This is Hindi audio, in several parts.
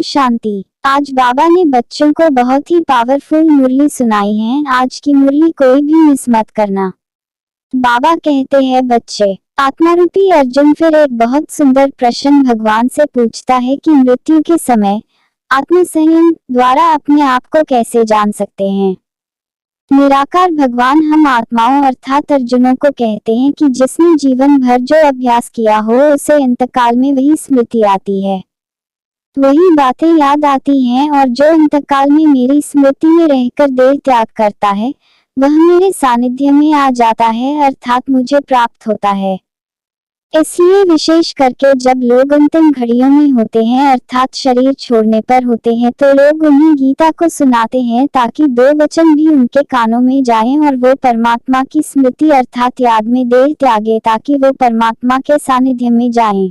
शांति। आज बाबा ने बच्चों को बहुत ही पावरफुल मुरली सुनाई है। आज की मुरली कोई भी मिस मत करना। बाबा कहते हैं, बच्चे, आत्मारूपी अर्जुन फिर एक बहुत सुंदर प्रश्न भगवान से पूछता है कि मृत्यु के समय आत्मसंयम द्वारा अपने आप को कैसे जान सकते हैं। निराकार भगवान हम आत्माओं अर्थात अर्जुनों को कहते हैं कि जिसने जीवन भर जो अभ्यास किया हो उसे अंतकाल में वही स्मृति आती है, वही बातें याद आती हैं, और जो अंतकाल में मेरी स्मृति में रहकर देह त्याग करता है वह मेरे सानिध्य में आ जाता है अर्थात मुझे प्राप्त होता है। इसलिए विशेष करके जब लोग अंतिम घड़ियों में होते हैं अर्थात शरीर छोड़ने पर होते हैं तो लोग उन्हें गीता को सुनाते हैं ताकि दो वचन भी उनके कानों में जाएं और वो परमात्मा की स्मृति अर्थात याद में देह त्यागे ताकि वो परमात्मा के सानिध्य में जाएं।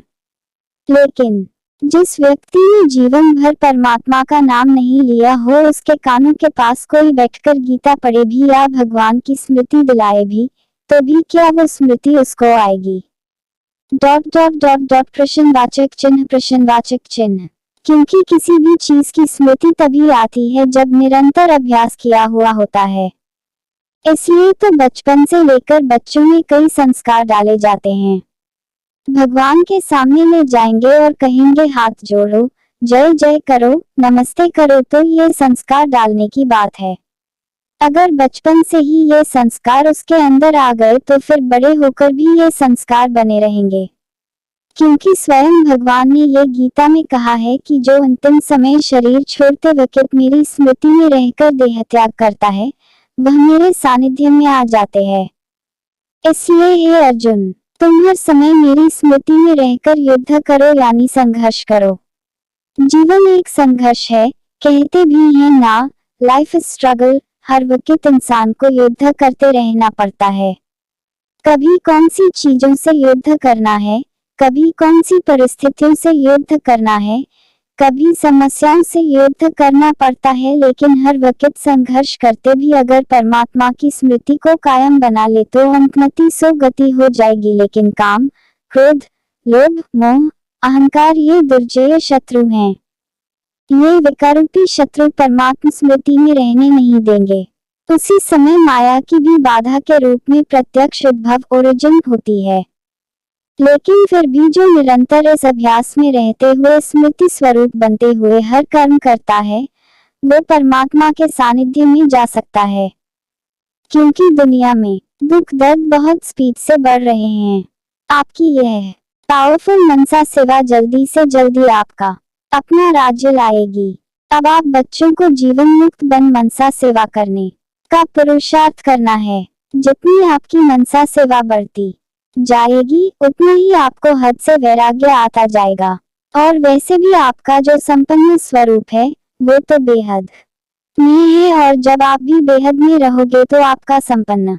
लेकिन जिस व्यक्ति ने जीवन भर परमात्मा का नाम नहीं लिया हो उसके कानों के पास कोई बैठकर गीता पढ़े भी या भगवान की स्मृति दिलाए भी तो भी क्या वो स्मृति उसको आएगी? प्रश्नवाचक चिन्ह। क्योंकि किसी भी चीज की स्मृति तभी आती है जब निरंतर अभ्यास किया हुआ होता है। इसलिए तो बचपन से लेकर बच्चों में कई संस्कार डाले जाते हैं। भगवान के सामने ले जाएंगे और कहेंगे हाथ जोड़ो, जय जय करो, नमस्ते करो, तो ये संस्कार डालने की बात है। अगर बचपन से ही ये संस्कार उसके अंदर आ गए तो फिर बड़े होकर भी ये संस्कार बने रहेंगे। क्योंकि स्वयं भगवान ने ये गीता में कहा है कि जो अंतिम समय शरीर छोड़ते वक्त मेरी स्मृति में रहकर देह त्याग करता है वह मेरे सानिध्य में आ जाते हैं। इसलिए हे अर्जुन, तुम हर समय मेरी स्मृति में रहकर युद्ध करो यानी संघर्ष करो। जीवन एक संघर्ष है, कहते भी हैं ना, लाइफ इज स्ट्रगल। हर वक्त इंसान को युद्ध करते रहना पड़ता है। कभी कौन सी चीजों से युद्ध करना है, कभी कौन सी परिस्थितियों से युद्ध करना है, कभी समस्याओं से युद्ध करना पड़ता है, लेकिन हर वक्त संघर्ष करते भी अगर परमात्मा की स्मृति को कायम बना ले तो उन्नति सो गति हो जाएगी। लेकिन काम, क्रोध, लोभ, मोह, अहंकार ये दुर्जय शत्रु हैं। ये विकारूपी शत्रु परमात्मा स्मृति में रहने नहीं देंगे। उसी समय माया की भी बाधा के रूप में प्रत्यक्ष उद्भव ओरिजिन होती है। लेकिन फिर भी जो निरंतर इस अभ्यास में रहते हुए स्मृति स्वरूप बनते हुए हर कर्म करता है वो परमात्मा के सानिध्य में जा सकता है। क्योंकि दुनिया में दुख दर्द बहुत स्पीड से बढ़ रहे हैं। आपकी यह पावरफुल मनसा सेवा जल्दी से जल्दी आपका अपना राज्य लाएगी। अब आप बच्चों को जीवन मुक्त बन मनसा सेवा करने का पुरुषार्थ करना है। जितनी आपकी मनसा सेवा बढ़ती जाएगी उतना ही आपको हद से वैराग्य आता जाएगा। और वैसे भी आपका जो संपन्न स्वरूप है वो तो बेहद में है, और जब आप भी बेहद में रहोगे तो आपका संपन्न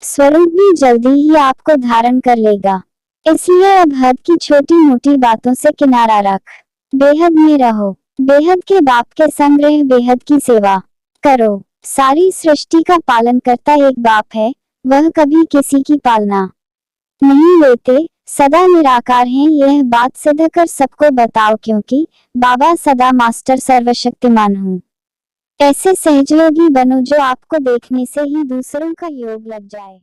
स्वरूप भी जल्दी ही आपको धारण कर लेगा। इसलिए अब हद की छोटी मोटी बातों से किनारा रख बेहद में रहो। बेहद के बाप के संग रह बेहद की सेवा करो। सारी सृष्टि का पालन करता एक बाप है, वह कभी किसी की पालना नहीं लेते, सदा निराकार हैं। यह बात सिद्ध कर सबको बताओ क्योंकि बाबा सदा मास्टर सर्वशक्तिमान हूँ। ऐसे सहजयोगी बनो जो आपको देखने से ही दूसरों का योग लग जाए।